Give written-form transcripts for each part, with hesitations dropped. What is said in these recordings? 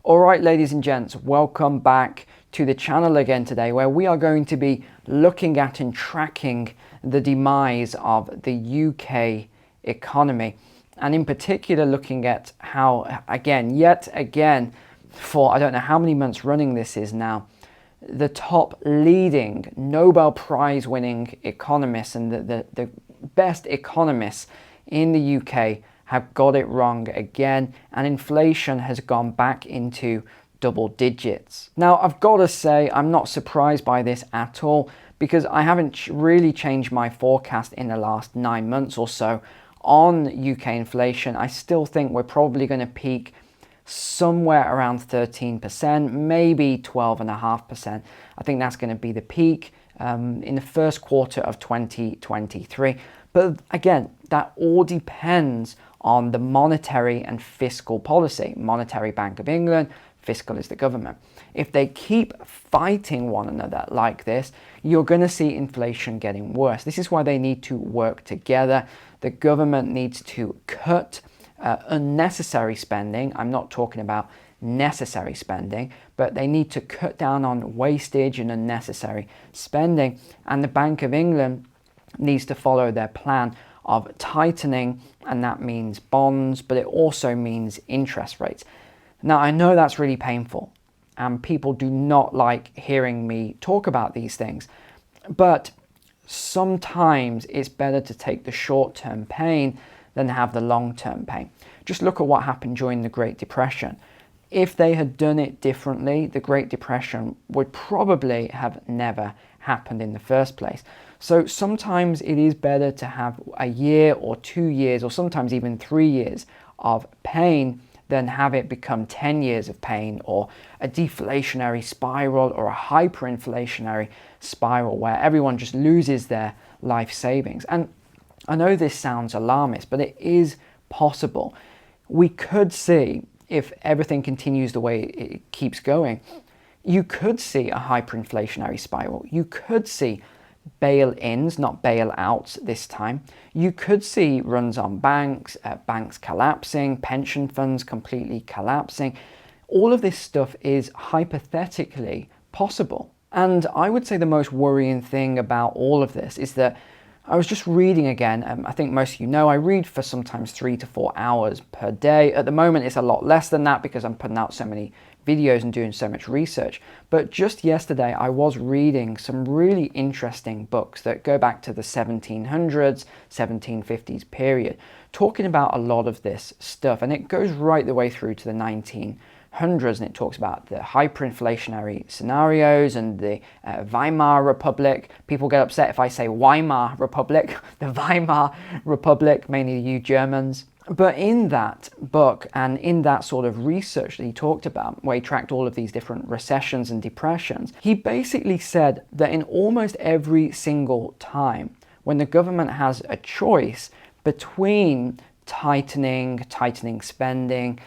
Alright ladies and gents, welcome back to the channel again today, where we are going to be looking at and tracking the demise of the UK economy, and in particular looking at how yet again for I don't know how many months running this is now, the top leading Nobel Prize winning economists and the best economists in the UK have got it wrong again, and inflation has gone back into double digits. Now, I've got to say I'm not surprised by this at all, because I haven't really changed my forecast in the last 9 months or so on UK inflation. I still think we're probably going to peak somewhere around 13%, maybe 12.5%. I think that's going to be the peak in the first quarter of 2023. But again, that all depends on the monetary and fiscal policy. Monetary, Bank of England; fiscal is the government. If they keep fighting one another like this, you're going to see inflation getting worse. This is why they need to work together. The government needs to cut unnecessary spending. I'm not talking about necessary spending, but they need to cut down on wastage and unnecessary spending. And the Bank of England needs to follow their plan of tightening, and that means bonds, but it also means interest rates. Now, I know that's really painful, and people do not like hearing me talk about these things, but sometimes it's better to take the short-term pain than have the long-term pain. Just look at what happened during the Great Depression. If they had done it differently, the Great Depression would probably have never happened in the first place. So sometimes it is better to have a year or 2 years, or sometimes even 3 years of pain, than have it become 10 years of pain, or a deflationary spiral, or a hyperinflationary spiral where everyone just loses their life savings. And I know this sounds alarmist, but it is possible. We could see, if everything continues the way it keeps going, you could see a hyperinflationary spiral. You could see bail-ins, not bail-outs this time. You could see runs on banks, banks collapsing, pension funds completely collapsing. All of this stuff is hypothetically possible. And I would say the most worrying thing about all of this is that I was just reading again. I think most of you know I read for sometimes 3 to 4 hours per day. At the moment it's a lot less than that because I'm putting out so many videos and doing so much research. But just yesterday I was reading some really interesting books that go back to the 1700s, 1750s period, talking about a lot of this stuff. And it goes right the way through to the 1900s, and it talks about the hyperinflationary scenarios and the Weimar Republic. People get upset if I say Weimar Republic, the Weimar Republic, mainly you Germans. But in that book and in that sort of research that he talked about, where he tracked all of these different recessions and depressions, he basically said that in almost every single time when the government has a choice between tightening spending,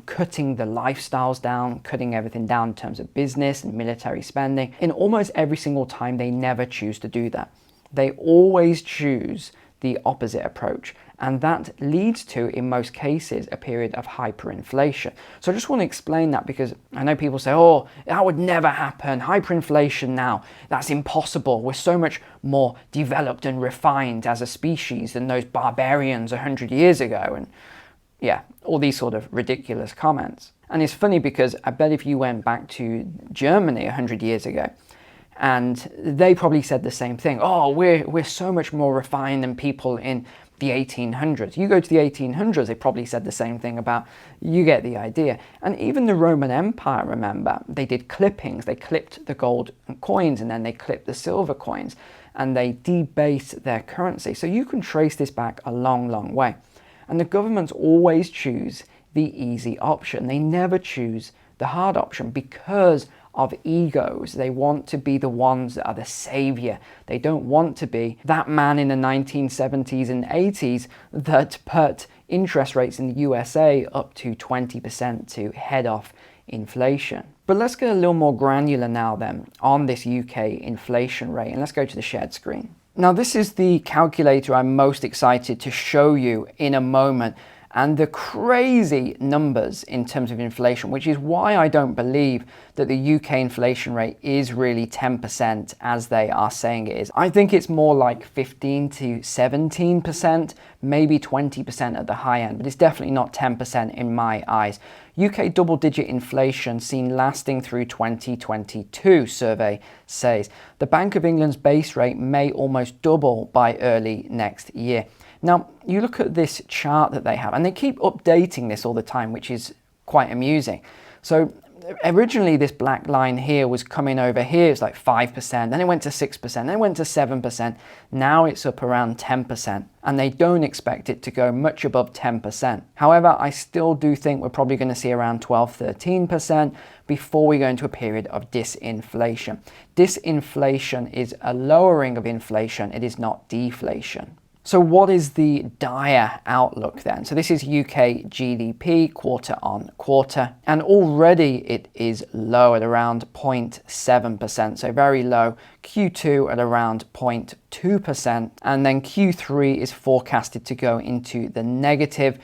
cutting the lifestyles down, cutting everything down in terms of business and military spending, in almost every single time they never choose to do that. They always choose the opposite approach, and that leads to, in most cases, a period of hyperinflation. So I just want to explain that, because I know people say, oh, that would never happen, hyperinflation now, that's impossible, we're so much more developed and refined as a species than those barbarians 100 years ago, and yeah, all these sort of ridiculous comments. And it's funny because I bet if you went back to Germany 100 years ago, and they probably said the same thing, oh, we're so much more refined than people in the 1800s. You go to the 1800s, they probably said the same thing about, you get the idea. And even the Roman Empire, remember, they did clippings. They clipped the gold coins, and then they clipped the silver coins, and they debased their currency. So you can trace this back a long, long way. And the governments always choose the easy option. They never choose the hard option because of egos. They want to be the ones that are the savior. They don't want to be that man in the 1970s and 80s that put interest rates in the USA up to 20% to head off inflation. But let's get a little more granular now then on this UK inflation rate, and let's go to the shared screen. Now, this is the calculator I'm most excited to show you in a moment. and the crazy numbers in terms of inflation, which is why I don't believe that the UK inflation rate is really 10% as they are saying it is. I think it's more like 15 to 17%, maybe 20% at the high end, but it's definitely not 10% in my eyes. UK double-digit inflation seen lasting through 2022, survey says. The Bank of England's base rate may almost double by early next year. Now, you look at this chart that they have, and they keep updating this all the time, which is quite amusing. So originally this black line here was coming over here, it's like 5%, then it went to 6%, then it went to 7%, now it's up around 10%, and they don't expect it to go much above 10%. However, I still do think we're probably going to see around 12-13% before we go into a period of disinflation. Disinflation is a lowering of inflation, it is not deflation. So what is the dire outlook then? So this is UK GDP quarter on quarter, and already it is low at around 0.7%, so very low. Q2 at around 0.2%, and then Q3 is forecasted to go into the negative.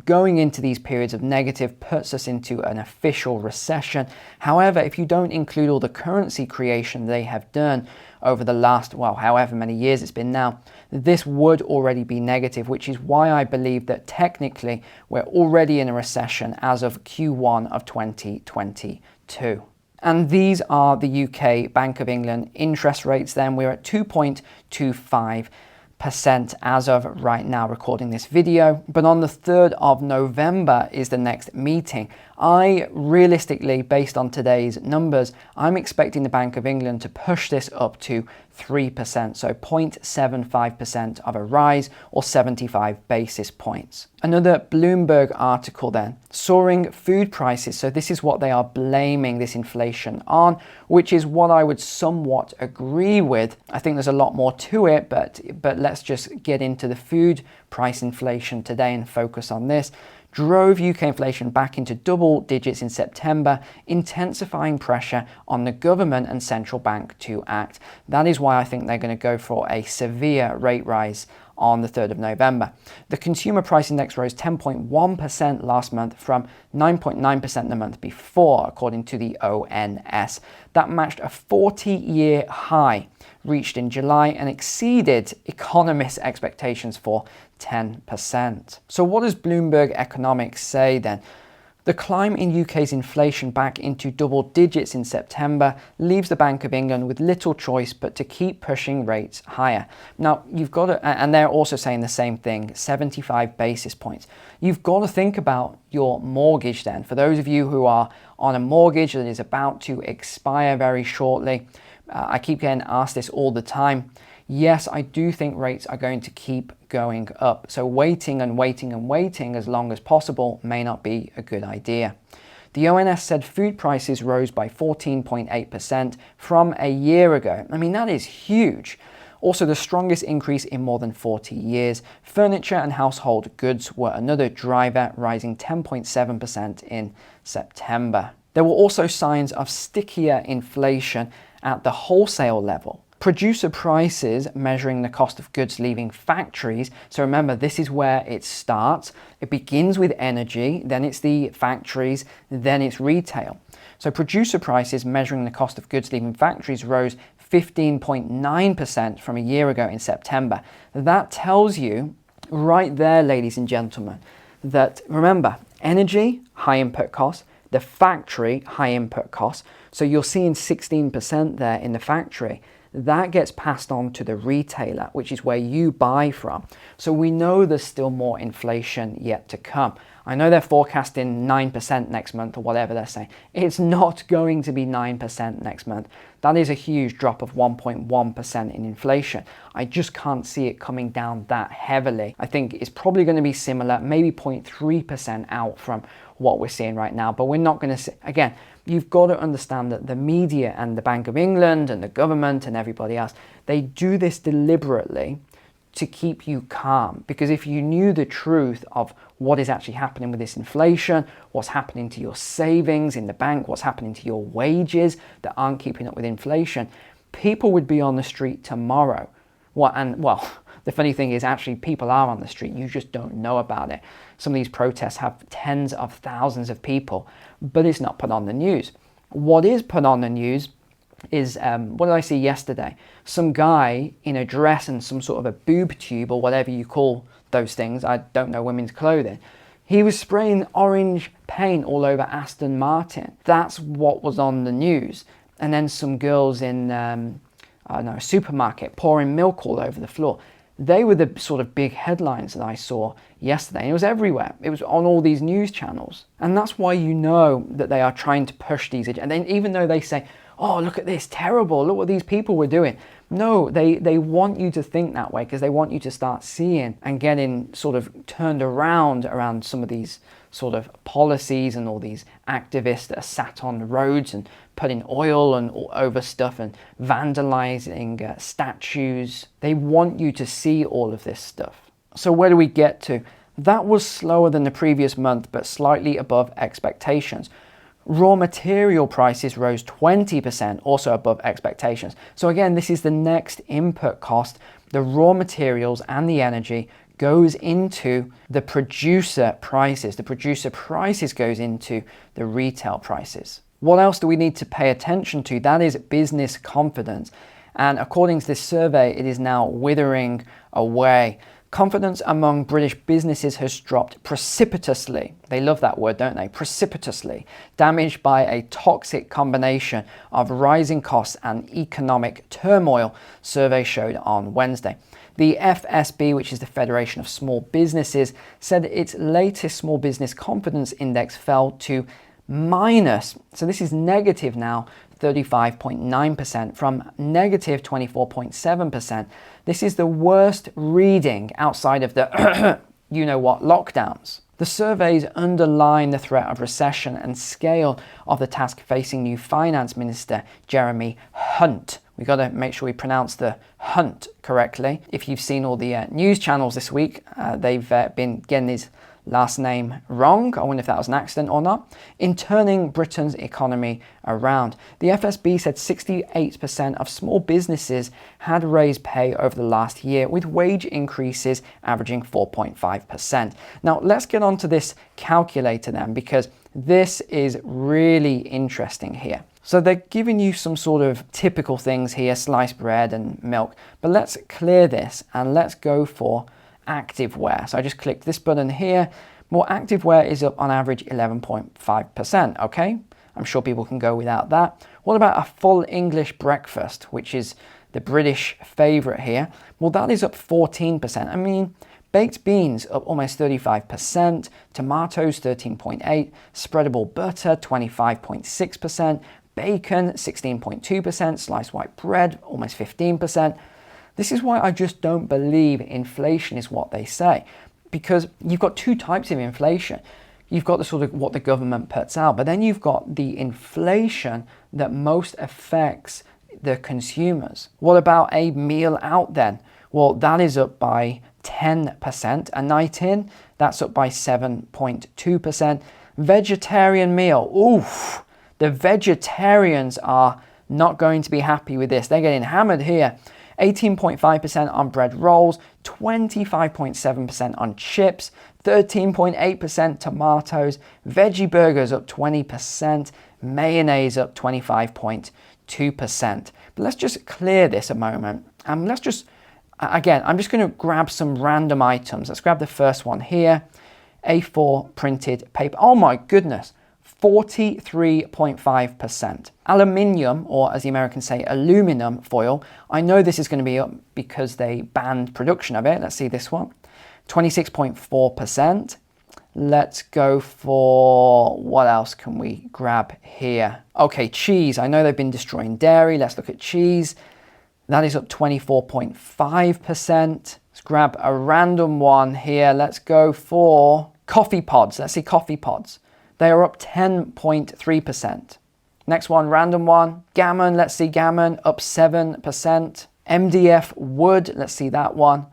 Going into these periods of negative puts us into an official recession. However, if you don't include all the currency creation they have done over the last, well, however many years it's been now, this would already be negative, which is why I believe that technically we're already in a recession as of Q1 of 2022. And these are the UK Bank of England interest rates then. We're at 2.25% as of right now recording this video, but on the 3rd of November is the next meeting. I realistically, based on today's numbers, I'm expecting the Bank of England to push this up to 3%, so 0.75% of a rise, or 75 basis points. Another Bloomberg article then, soaring food prices. So this is what they are blaming this inflation on, which is what I would somewhat agree with. I think there's a lot more to it, but let's just get into the food price inflation today and focus on this. Drove UK inflation back into double digits in September, intensifying pressure on the government and central bank to act. That is why I think they're going to go for a severe rate rise on the 3rd of November. The consumer price index rose 10.1% last month from 9.9% the month before, according to the ONS. That matched a 40-year high reached in July and exceeded economists' expectations for 10%. So what does Bloomberg Economics say then? The climb in UK's inflation back into double digits in September leaves the Bank of England with little choice but to keep pushing rates higher. Now, you've got to, and they're also saying the same thing, 75 basis points. You've got to think about your mortgage then. For those of you who are on a mortgage that is about to expire very shortly, I keep getting asked this all the time. Yes, I do think rates are going to keep going up. So waiting and waiting and waiting as long as possible may not be a good idea. The ONS said food prices rose by 14.8% from a year ago. I mean, that is huge. Also, the strongest increase in more than 40 years. Furniture and household goods were another driver, rising 10.7% in September. There were also signs of stickier inflation at the wholesale level. Producer prices measuring the cost of goods leaving factories. So remember, this is where it starts. It begins with energy, then it's the factories, then it's retail. So producer prices measuring the cost of goods leaving factories rose 15.9% from a year ago in September. That tells you right there, ladies and gentlemen, that remember, energy, high input costs, the factory, high input costs. So you're seeing 16% there in the factory. That gets passed on to the retailer, which is where you buy from. So we know there's still more inflation yet to come. I know they're forecasting 9% next month or whatever they're saying. It's not going to be 9% next month. That is a huge drop of 1.1% in inflation. I just can't see it coming down that heavily. I think it's probably going to be similar, maybe 0.3% out from what we're seeing right now, but we're not going to see, again, you've got to understand that the media and the Bank of England and the government and everybody else, they do this deliberately to keep you calm. Because if you knew the truth of what is actually happening with this inflation, what's happening to your savings in the bank, what's happening to your wages that aren't keeping up with inflation, people would be on the street tomorrow. Well, The funny thing is actually people are on the street, you just don't know about it. Some of these protests have tens of thousands of people, but it's not put on the news. What is put on the news is, what did I see yesterday? Some guy in a dress and some sort of a boob tube or whatever you call those things, I don't know women's clothing. He was spraying orange paint all over Aston Martin. That's what was on the news. And then some girls in I don't know, a supermarket pouring milk all over the floor. They were the sort of big headlines that I saw yesterday. And it was everywhere. It was on all these news channels. And that's why you know that they are trying to push these. And then even though they say, oh, look at this, terrible, look what these people were doing. No, they want you to think that way because they want you to start seeing and getting sort of turned around some of these sort of policies and all these activists that are sat on the roads and putting oil and all over stuff and vandalizing statues. They want you to see all of this stuff. So where do we get to? That was slower than the previous month, but slightly above expectations. Raw material prices rose 20%, also above expectations. So again, this is the next input cost. The raw materials and the energy goes into the producer prices. The producer prices goes into the retail prices. What else do we need to pay attention to? That is business confidence. And according to this survey, it is now withering away. Confidence among British businesses has dropped precipitously. They love that word, don't they? Precipitously. Damaged by a toxic combination of rising costs and economic turmoil, survey showed on Wednesday. The FSB, which is the Federation of Small Businesses, said its latest small business confidence index fell to minus, so this is negative now, 35.9% from negative 24.7%. This is the worst reading outside of the you know what lockdowns. The surveys underline the threat of recession and scale of the task facing new Finance Minister Jeremy Hunt. We got to make sure we pronounce the Hunt correctly. If you've seen all the news channels this week, they've been getting his last name wrong. I wonder if that was an accident or not. In turning Britain's economy around, the FSB said 68% of small businesses had raised pay over the last year, with wage increases averaging 4.5%. Now let's get on to this calculator then, because this is really interesting here. So they're giving you some sort of typical things here, sliced bread and milk, but let's clear this and let's go for activewear. So I just clicked this button here. More activewear is up on average 11.5%. Okay, I'm sure people can go without that. What about a full English breakfast, which is the British favorite here? Well, that is up 14%. I mean, baked beans up almost 35%, tomatoes 13.8%, spreadable butter 25.6%, bacon 16.2%, sliced white bread almost 15%. This is why I just don't believe inflation is what they say, because you've got two types of inflation. You've got the sort of what the government puts out, but then you've got the inflation that most affects the consumers. What about a meal out then? Well, that is up by 10%. A night in, that's up by 7.2%. Vegetarian meal, oof, the vegetarians are not going to be happy with this. They're getting hammered here. 18.5% on bread rolls, 25.7% on chips, 13.8% tomatoes, veggie burgers up 20%, mayonnaise up 25.2%. But let's just clear this a moment. Let's just, again, I'm just going to grab some random items. Let's grab the first one here. A4 printed paper. Oh my goodness. 43.5%. Aluminium, or as the Americans say, aluminum foil. I know this is going to be up because they banned production of it. Let's see this one. 26.4%. Let's go for, what else can we grab here? Okay, cheese. I know they've been destroying dairy. Let's look at cheese. That is up 24.5%. Let's grab a random one here. Let's go for coffee pods. Let's see coffee pods. They are up 10.3%. Next one, random one. Gammon, let's see gammon, up 7%. MDF wood, let's see that one.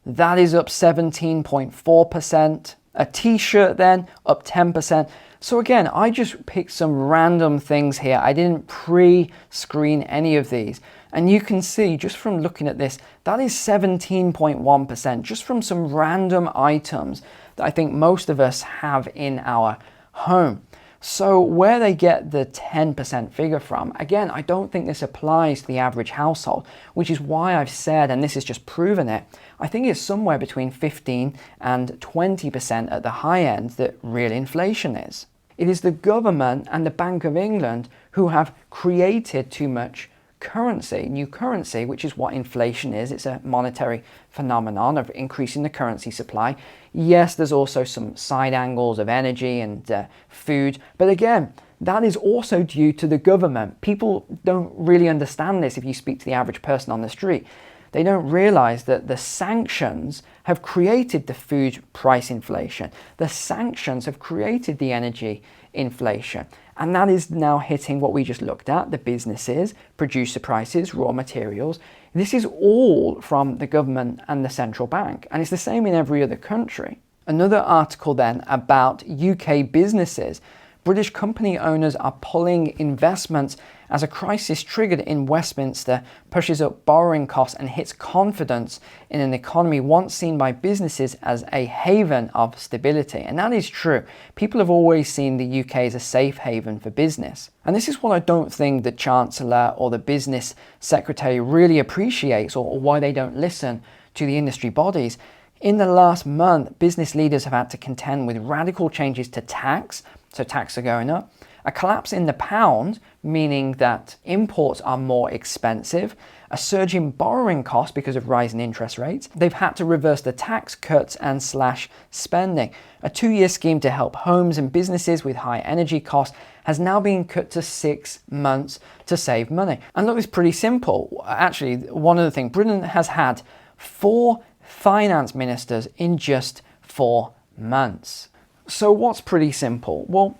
That is up 17.4%. A t-shirt then, up 10%. So again, I just picked some random things here. I didn't pre-screen any of these. And you can see just from looking at this, that is 17.1%, just from some random items that I think most of us have in our home. So where they get the 10% figure from, again, I don't think this applies to the average household, which is why I've said, and this has just proven it, I think it's somewhere between 15 and 20% at the high end that real inflation is. It is the government and the Bank of England who have created too much currency, new currency, which is what inflation is. It's a monetary phenomenon of increasing the currency supply. Yes, there's also some side angles of energy and food, but again, that is also due to the government. People don't really understand this if you speak to the average person on the street. They don't realize that the sanctions have created the food price inflation. The sanctions have created the energy inflation. And that is now hitting what we just looked at, the businesses, producer prices, raw materials. This is all from the government and the central bank. And it's the same in every other country. Another article then about UK businesses. British company owners are pulling investments as a crisis triggered in Westminster pushes up borrowing costs and hits confidence in an economy once seen by businesses as a haven of stability. And that is true. People have always seen the UK as a safe haven for business. And this is what I don't think the Chancellor or the Business Secretary really appreciates, or why they don't listen to the industry bodies. In the last month, business leaders have had to contend with radical changes to tax, so taxes are going up, a collapse in the pound, meaning that imports are more expensive, a surge in borrowing costs because of rising interest rates. They've had to reverse the tax cuts and slash spending. A 2-year scheme to help homes and businesses with high energy costs has now been cut to 6 months to save money. And look, it's pretty simple. Actually, one other thing, Britain has had 4 finance ministers in just 4 months. So what's pretty simple? Well,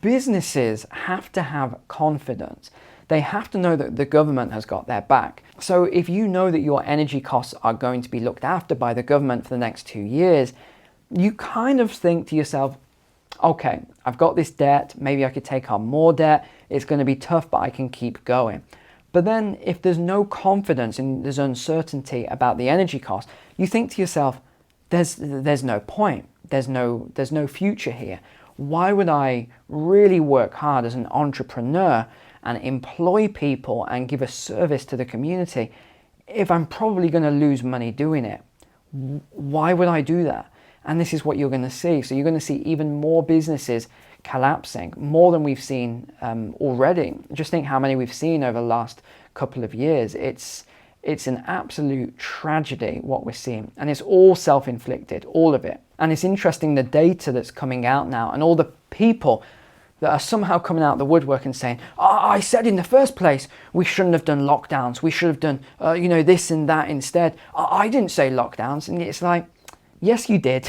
businesses have to have confidence. They have to know that the government has got their back. So if you know that your energy costs are going to be looked after by the government for the next 2 years, you kind of think to yourself, okay, I've got this debt, maybe I could take on more debt, it's going to be tough, but I can keep going. But then if there's no confidence and there's uncertainty about the energy cost, you think to yourself, there's no point. There's no future here. Why would I really work hard as an entrepreneur and employ people and give a service to the community if I'm probably going to lose money doing it? Why would I do that? And this is what you're going to see. So you're going to see even more businesses collapsing, more than we've seen already. Just think how many we've seen over the last couple of years. It's an absolute tragedy what we're seeing, and it's all self-inflicted, all of it. And it's interesting the data that's coming out now and all the people that are somehow coming out of the woodwork and saying, I said in the first place we shouldn't have done lockdowns, we should have done this and that instead. I didn't say lockdowns. And it's like, yes you did.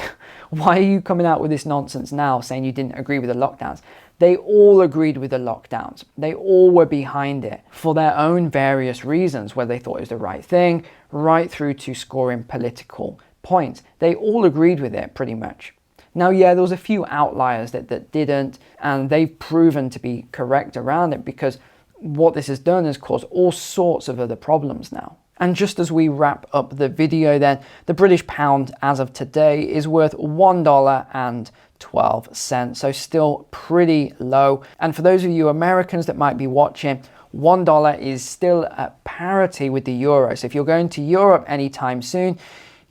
Why are you coming out with this nonsense now saying you didn't agree with the lockdowns? They all agreed with the lockdowns. They all were behind it for their own various reasons, whether they thought it was the right thing, right through to scoring political points. They all agreed with it pretty much. Now, yeah, there was a few outliers that didn't, and they've proven to be correct around it, because what this has done is caused all sorts of other problems now. And just as we wrap up the video then, the British pound as of today is worth $1.12, so still pretty low. And for those of you Americans that might be watching, $1 is still at parity with the euro. So if you're going to Europe anytime soon,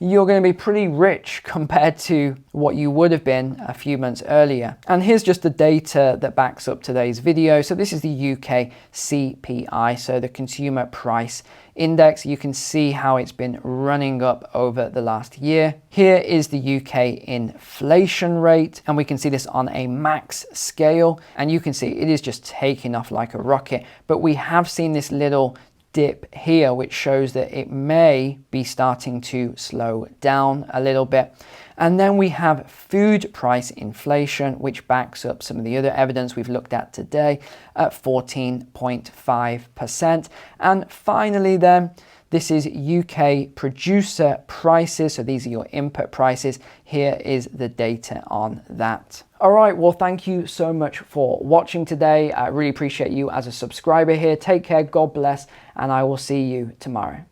you're going to be pretty rich compared to what you would have been a few months earlier. And here's just the data that backs up today's video. So this is the UK CPI, so the Consumer Price Index. You can see how it's been running up over the last year. Here is the UK inflation rate, and we can see this on a max scale, and you can see it is just taking off like a rocket. But we have seen this little dip here, which shows that it may be starting to slow down a little bit. And then we have food price inflation, which backs up some of the other evidence we've looked at today at 14.5%. And finally then, this is UK producer prices. So these are your input prices. Here is the data on that. All right, well, thank you so much for watching today. I really appreciate you as a subscriber here. Take care, God bless, and I will see you tomorrow.